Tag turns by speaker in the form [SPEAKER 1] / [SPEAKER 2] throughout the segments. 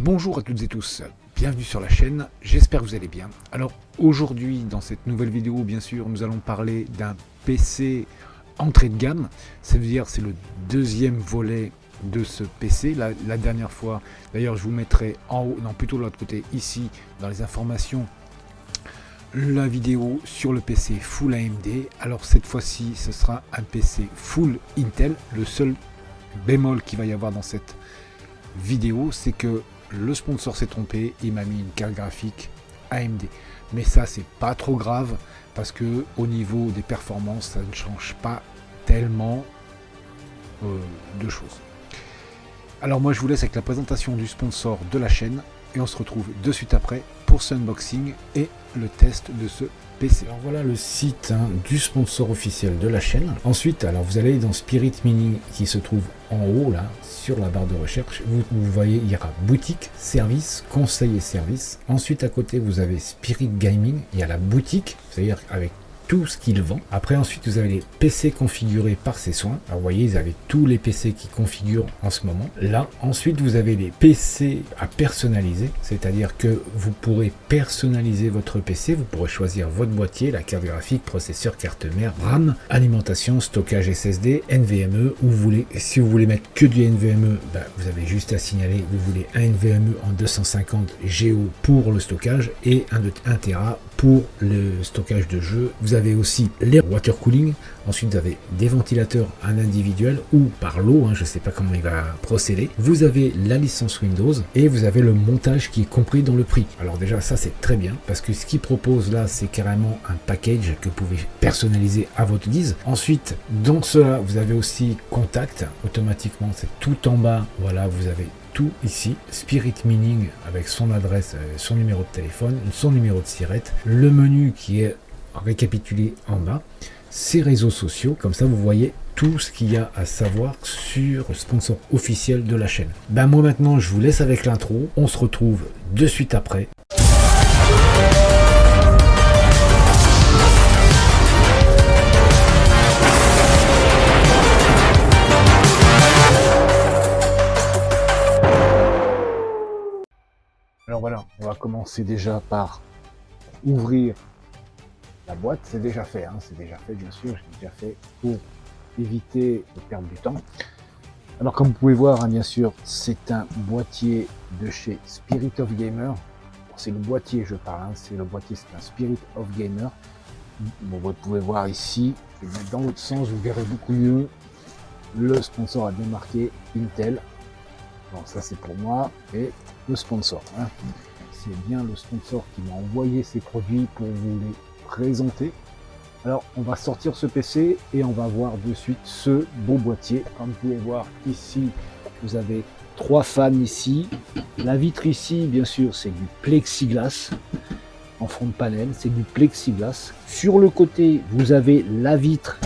[SPEAKER 1] bonjour à toutes et tous, bienvenue sur la chaîne, j'espère que vous allez bien. Alors aujourd'hui dans cette nouvelle vidéo bien sûr nous allons parler d'un PC entrée de gamme, ça veut dire c'est le deuxième volet de ce PC. La dernière fois, d'ailleurs je vous mettrai en haut, non plutôt de l'autre côté ici dans les informations, la vidéo sur le PC full AMD. Alors cette fois-ci ce sera un PC full Intel. Le seul bémol qu'il va y avoir dans cette vidéo c'est que le sponsor s'est trompé, il m'a mis une carte graphique AMD. Mais ça c'est pas trop grave parce que au niveau des performances ça ne change pas tellement de choses. Alors moi je vous laisse avec la présentation du sponsor de la chaîne et on se retrouve de suite après pour ce unboxing et le test de ce PC. Alors voilà le site du sponsor officiel de la chaîne. Ensuite, alors vous allez dans Spirit Mini qui se trouve en haut là sur la barre de recherche. Vous voyez, il y aura boutique, service, conseil et service. Ensuite à côté vous avez Spirit Gaming. Il y a la boutique, c'est-à-dire avec tout ce qu'il vend. Après ensuite vous avez les PC configurés par ses soins. Alors vous voyez, ils avaient tous les PC qui configurent en ce moment là. Ensuite vous avez les PC à personnaliser, c'est-à-dire que vous pourrez personnaliser votre PC. Vous pourrez choisir votre boîtier, la carte graphique, processeur, carte mère, RAM, alimentation, stockage SSD, NVMe, ou vous voulez, si vous voulez mettre que du NVMe, vous avez juste à signaler vous voulez un NVMe en 250 Go pour le stockage et un 1 Tera pour le stockage de jeux. Vous avez aussi les water cooling. Ensuite vous avez des ventilateurs en individuel ou par lot, je ne sais pas comment il va procéder. Vous avez la licence Windows et vous avez le montage qui est compris dans le prix. Alors déjà ça c'est très bien parce que ce qu'il propose là c'est carrément un package que vous pouvez personnaliser à votre guise. Ensuite dans cela vous avez aussi contact automatiquement, c'est tout en bas. Voilà, vous avez tout ici, Spirit Mining avec son adresse, son numéro de téléphone, son numéro de sirette, le menu qui est récapitulé en bas, ses réseaux sociaux, comme ça vous voyez tout ce qu'il y a à savoir sur le sponsor officiel de la chaîne. Moi maintenant je vous laisse avec l'intro, on se retrouve de suite après. Alors voilà, on va commencer déjà par ouvrir la boîte. C'est déjà fait, c'est déjà fait bien sûr, j'ai déjà fait pour éviter de perdre du temps. Alors comme vous pouvez voir, bien sûr, c'est un boîtier de chez Spirit of Gamer. C'est le boîtier, je parle, c'est le boîtier, c'est un Spirit of Gamer. Bon, vous pouvez voir ici, je vais mettre dans l'autre sens, vous verrez beaucoup mieux. Le sponsor a bien marqué Intel. Donc ça c'est pour moi et le sponsor. C'est bien le sponsor qui m'a envoyé ces produits pour vous les présenter. Alors on va sortir ce PC et on va voir de suite ce beau boîtier. Comme vous pouvez voir ici, vous avez 3 fans ici. La vitre ici, bien sûr, c'est du plexiglas. En front de panel, c'est du plexiglas. Sur le côté, vous avez la vitre.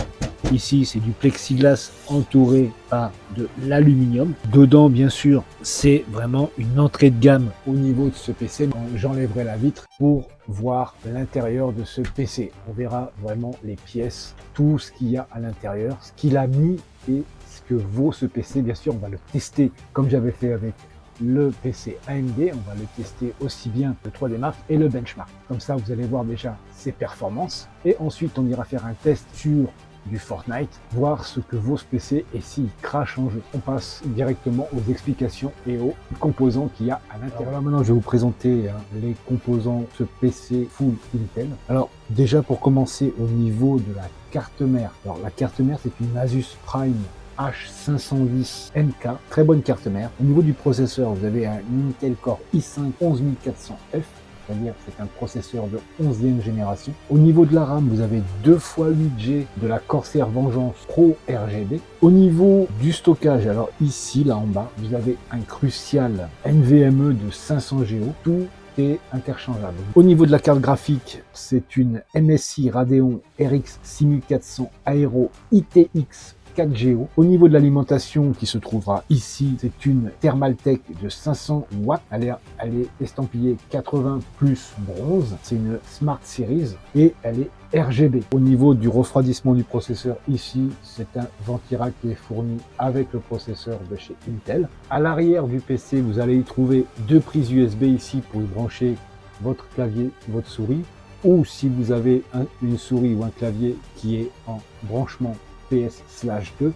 [SPEAKER 1] Ici, c'est du plexiglas entouré par de l'aluminium. Dedans, bien sûr, c'est vraiment une entrée de gamme au niveau de ce PC. J'enlèverai la vitre pour voir l'intérieur de ce PC. On verra vraiment les pièces, tout ce qu'il y a à l'intérieur, ce qu'il a mis et ce que vaut ce PC. Bien sûr, on va le tester comme j'avais fait avec le PC AMD. On va le tester aussi bien le 3D Mark et le benchmark. Comme ça, vous allez voir déjà ses performances. Et ensuite, on ira faire un test sur du Fortnite, voir ce que vaut ce PC et s'il crache en jeu. On passe directement aux explications et aux composants qu'il y a à l'intérieur. Alors maintenant je vais vous présenter les composants de ce PC full Intel. Alors déjà pour commencer au niveau de la carte mère. Alors la carte mère c'est une Asus Prime H510NK, très bonne carte mère. Au niveau du processeur vous avez un Intel Core i5 11400F. C'est-à-dire c'est un processeur de 11e génération. Au niveau de la RAM, vous avez 2 x 8G de la Corsair Vengeance Pro RGB. Au niveau du stockage, alors ici, là en bas, vous avez un Crucial NVMe de 500 Go. Tout est interchangeable. Au niveau de la carte graphique, c'est une MSI Radeon RX 6400 Aero ITX 4Go. Au niveau de l'alimentation qui se trouvera ici, c'est une Thermaltake de 500 watts. Elle est estampillée 80 plus bronze. C'est une Smart Series et elle est RGB. Au niveau du refroidissement du processeur, ici, c'est un Ventirac qui est fourni avec le processeur de chez Intel. À l'arrière du PC, vous allez y trouver deux prises USB ici pour y brancher votre clavier, votre souris, ou si vous avez une souris ou un clavier qui est en branchement PS/2,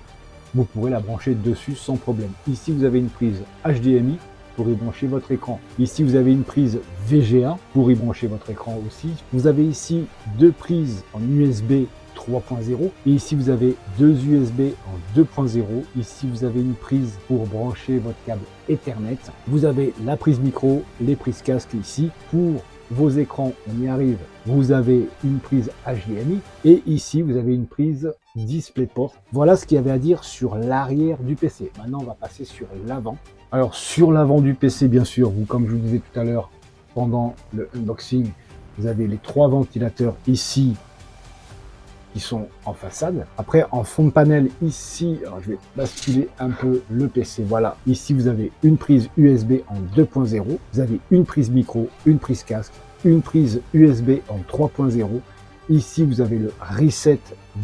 [SPEAKER 1] vous pourrez la brancher dessus sans problème. Ici, vous avez une prise HDMI pour y brancher votre écran. Ici, vous avez une prise VGA pour y brancher votre écran aussi. Vous avez ici deux prises en USB 3.0 et ici vous avez deux USB en 2.0. Ici vous avez une prise pour brancher votre câble Ethernet. Vous avez la prise micro, les prises casque ici. Pour vos écrans, on y arrive, vous avez une prise HDMI et ici vous avez une prise DisplayPort. Voilà ce qu'il y avait à dire sur l'arrière du PC. Maintenant on va passer sur l'avant. Alors sur l'avant du PC, bien sûr, vous, comme je vous disais tout à l'heure pendant le unboxing, vous avez les trois ventilateurs ici qui sont en façade. Après, en fond de panel ici, alors je vais basculer un peu le PC. Voilà, ici vous avez une prise USB en 2.0, vous avez une prise micro, une prise casque, une prise USB en 3.0. Ici vous avez le reset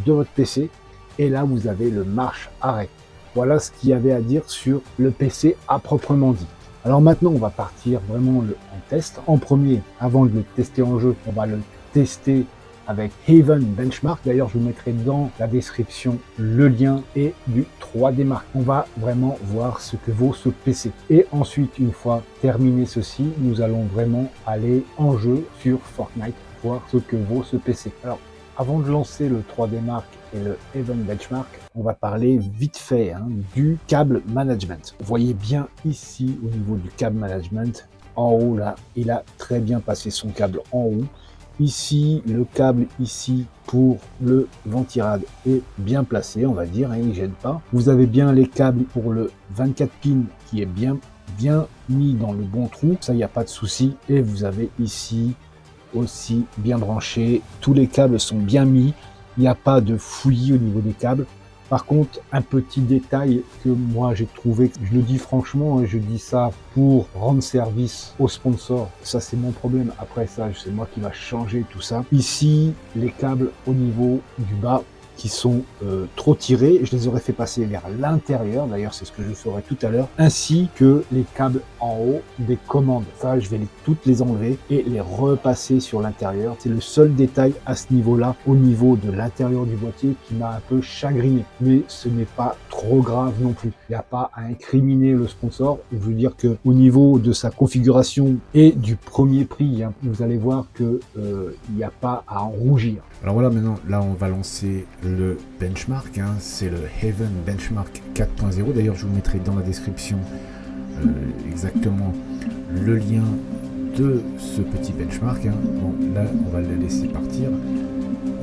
[SPEAKER 1] de votre PC et là vous avez le marche-arrêt. Voilà ce qu'il y avait à dire sur le PC à proprement dit. Alors maintenant, on va partir vraiment en test. En premier, avant de le tester en jeu, on va le tester avec Haven Benchmark. D'ailleurs, je vous mettrai dans la description le lien et du 3D Mark. On va vraiment voir ce que vaut ce PC. Et ensuite, une fois terminé ceci, nous allons vraiment aller en jeu sur Fortnite, voir ce que vaut ce PC. Alors, avant de lancer le 3D Mark et le Haven Benchmark, on va parler vite fait du câble management. Vous voyez bien ici au niveau du câble management, en haut là, il a très bien passé son câble en haut. Ici, le câble ici pour le Ventirad est bien placé, on va dire, il ne gêne pas. Vous avez bien les câbles pour le 24 pins qui est bien mis dans le bon trou, ça il n'y a pas de souci. Et vous avez ici aussi bien branché, tous les câbles sont bien mis, il n'y a pas de fouillis au niveau des câbles. Par contre, un petit détail que moi j'ai trouvé, je le dis franchement, je dis ça pour rendre service aux sponsors, ça c'est mon problème, après ça c'est moi qui va changer tout ça. Ici, les câbles au niveau du bas qui sont trop tirés, je les aurais fait passer vers l'intérieur, d'ailleurs c'est ce que je ferai tout à l'heure, ainsi que les câbles en haut des commandes. Ça, je vais toutes les enlever et les repasser sur l'intérieur. C'est le seul détail à ce niveau-là, au niveau de l'intérieur du boîtier, qui m'a un peu chagriné. Mais ce n'est pas trop grave non plus. Il n'y a pas à incriminer le sponsor. Je veux dire que au niveau de sa configuration et du premier prix, vous allez voir que il n'y a pas à en rougir.
[SPEAKER 2] Alors voilà, maintenant, là, on va lancer le benchmark. C'est le Haven Benchmark 4.0. D'ailleurs, je vous mettrai dans la description exactement le lien de ce petit benchmark. Bon, là, on va le laisser partir.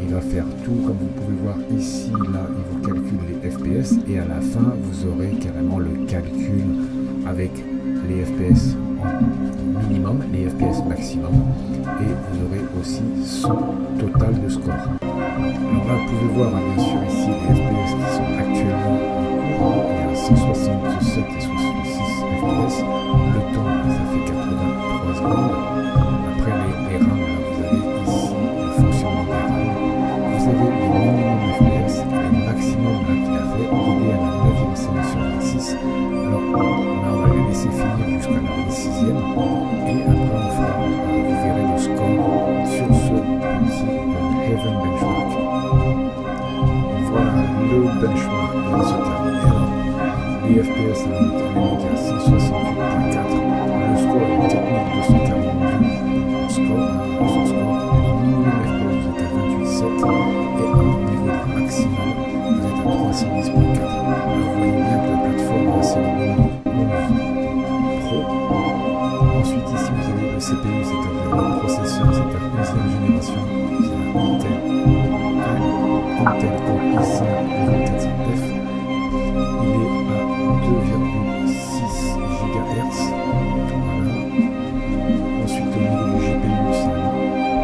[SPEAKER 2] Il va faire tout, comme vous pouvez voir ici, là, il vous calcule les FPS. Et à la fin, vous aurez carrément le calcul avec les FPS en minimum, les FPS maximum. Et vous aurez aussi son total de score. Alors là, vous pouvez voir, bien sûr, ici, les FPS qui sont actuellement en cours. Il y a 167 et 66 FPS. Le temps, ça fait 83 secondes. Après, les RAM, là, vous avez ici le fonctionnement des RAM. Vous avez les minimum FPS et le maximum qu'il a fait. Il est à la 9e scène sur 26. Alors là, on va les laisser finir jusqu'à la 26e. Et après, on fera, vous verrez le score sur ce petit Haven Benchmark. Voilà, le benchmark vient de se terminer. Alors, les FPS on est monté à 168.4. Le score est 4242. Le score, son score, le minimum FPS vous êtes à 28.7 et au niveau de maximal vous êtes à 310.4. Vous voyez bien que la plateforme c'est le Windows 11 Pro. Ensuite ici vous avez le CPU, c'est-à-dire le processeur, c'est la 11e génération, c'est la Intel Core i5 2400F. Il est à 2,6 GHz. Voilà. Ensuite au niveau du GPU,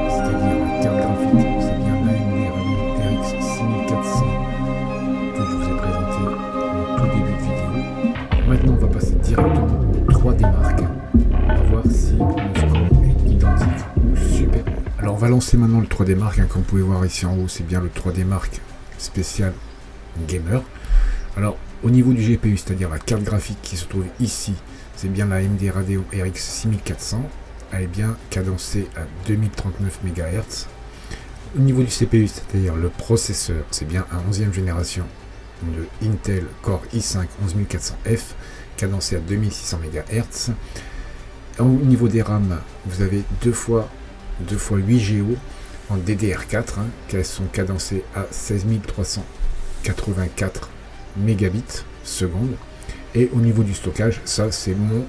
[SPEAKER 2] c'est-à-dire la carte graphique, c'est bien l'AMD RX 6400 que je vous ai présenté va lancer maintenant le 3D Mark, hein. Comme vous pouvez voir ici en haut, c'est bien le 3D Mark spécial gamer. Alors au niveau du GPU, c'est-à-dire la carte graphique qui se trouve ici, c'est bien la AMD Radeon RX 6400. Elle est bien cadencée à 2039 MHz. Au niveau du CPU, c'est-à-dire le processeur, c'est bien un 11e génération de Intel Core i5 11400F, cadencé à 2600 MHz. Au niveau des RAM, vous avez 2 fois 8 Go en DDR4, hein, qui sont cadencées à 16384 mégabits seconde. Et au niveau du stockage, ça c'est mon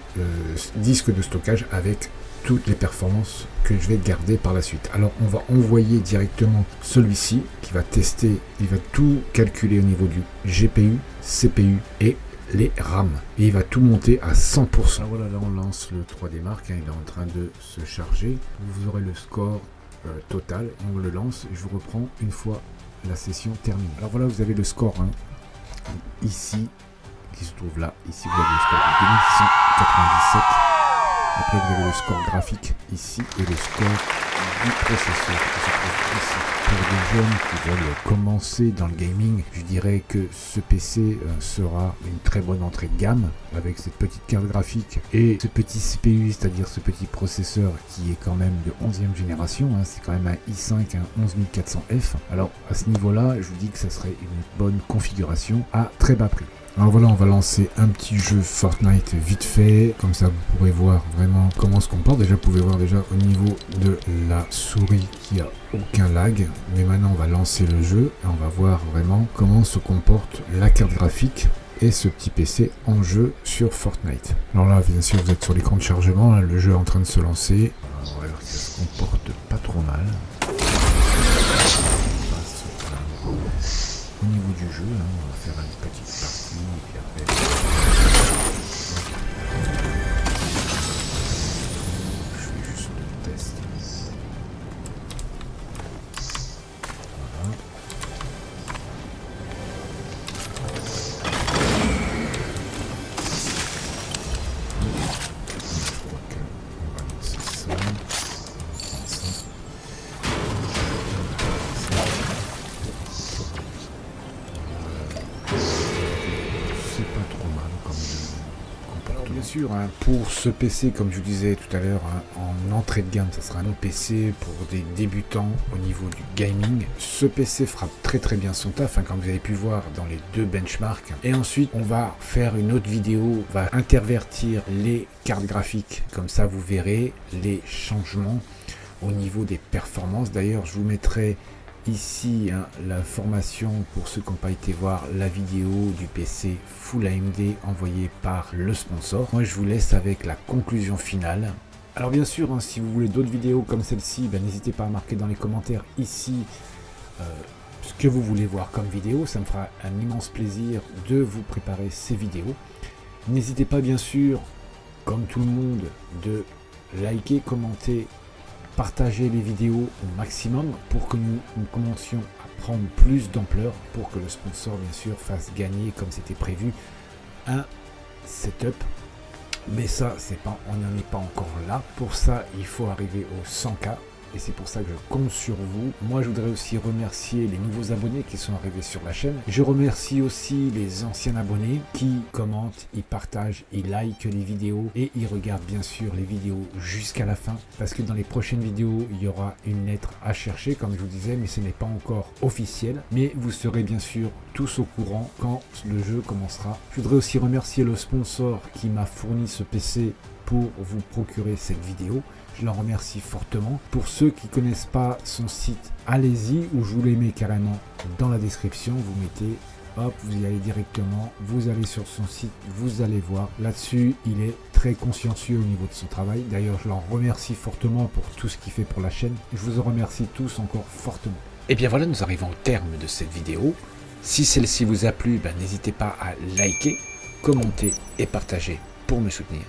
[SPEAKER 2] disque de stockage avec toutes les performances que je vais garder par la suite. Alors on va envoyer directement celui-ci qui va tester, il va tout calculer au niveau du GPU, CPU et les RAM. Et il va tout monter à 100%. Alors voilà, là on lance le 3D Mark, hein, il est en train de se charger. Vous aurez le score total, on le lance et je vous reprends une fois la session terminée. Alors voilà, vous avez le score, hein, ici, qui se trouve là. Ici vous avez le score de 2697. Après vous avez le score graphique ici et le score du processeur qui se trouve ici. Pour des jeunes qui veulent commencer dans le gaming, je dirais que ce PC sera une très bonne entrée de gamme avec cette petite carte graphique et ce petit CPU, c'est-à-dire ce petit processeur qui est quand même de 11e génération, hein, c'est quand même un i5, un 11400F. Alors à ce niveau-là, je vous dis que ça serait une bonne configuration à très bas prix. Alors voilà, on va lancer un petit jeu Fortnite vite fait, comme ça vous pourrez voir vraiment comment se comporte. Déjà, vous pouvez voir déjà au niveau de la souris qu'il n'y a aucun lag. Mais maintenant, on va lancer le jeu et on va voir vraiment comment se comporte la carte graphique et ce petit PC en jeu sur Fortnite. Alors là, bien sûr, vous êtes sur l'écran de chargement, hein, le jeu est en train de se lancer. On va voir que ça se comporte pas trop mal. Au niveau du jeu, hein, on va faire une petite partie et puis après... Je fais juste le test. Voilà. Je crois qu'on va lancer ça. Bien sûr, hein, pour ce PC, comme je vous disais tout à l'heure, hein, en entrée de gamme, ça sera un bon PC pour des débutants au niveau du gaming. Ce PC fera très très bien son taf, hein, comme vous avez pu voir dans les 2 benchmarks. Et ensuite, on va faire une autre vidéo, on va intervertir les cartes graphiques. Comme ça, vous verrez les changements au niveau des performances. D'ailleurs, je vous mettrai ici, hein, la formation pour ceux qui n'ont pas été voir la vidéo du PC Full AMD envoyé par le sponsor. Moi je vous laisse avec la conclusion finale. Alors bien sûr, hein, si vous voulez d'autres vidéos comme celle-ci, ben, n'hésitez pas à marquer dans les commentaires ici ce que vous voulez voir comme vidéo. Ça me fera un immense plaisir de vous préparer ces vidéos. N'hésitez pas bien sûr, comme tout le monde, de liker, commenter, partager les vidéos au maximum pour que nous commencions à prendre plus d'ampleur, pour que le sponsor bien sûr fasse gagner, comme c'était prévu, un setup. Mais ça, on n'en est pas encore là. Pour ça, il faut arriver aux 100K. Et c'est pour ça que je compte sur vous. Moi, je voudrais aussi remercier les nouveaux abonnés qui sont arrivés sur la chaîne. Je remercie aussi les anciens abonnés qui commentent, ils partagent, ils likent les vidéos et ils regardent bien sûr les vidéos jusqu'à la fin. Parce que dans les prochaines vidéos, il y aura une lettre à chercher, comme je vous disais, mais ce n'est pas encore officiel. Mais vous serez bien sûr tous au courant quand le jeu commencera. Je voudrais aussi remercier le sponsor qui m'a fourni ce PC pour vous procurer cette vidéo. Je l'en remercie fortement. Pour ceux qui ne connaissent pas son site, allez-y, ou je vous les mets carrément dans la description. Vous mettez, hop, vous y allez directement, vous allez sur son site, vous allez voir. Là-dessus, il est très consciencieux au niveau de son travail. D'ailleurs, je l'en remercie fortement pour tout ce qu'il fait pour la chaîne. Je vous en remercie tous encore fortement. Et bien voilà, nous arrivons au terme de cette vidéo. Si celle-ci vous a plu, ben, n'hésitez pas à liker, commenter et partager pour me soutenir.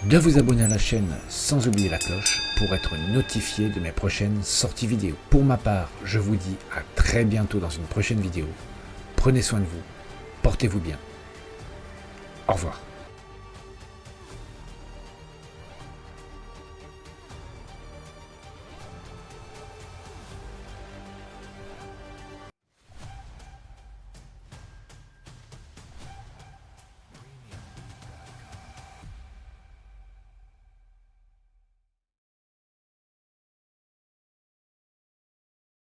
[SPEAKER 2] De vous abonner à la chaîne sans oublier la cloche pour être notifié de mes prochaines sorties vidéo. Pour ma part, je vous dis à très bientôt dans une prochaine vidéo. Prenez soin de vous, portez-vous bien. Au revoir.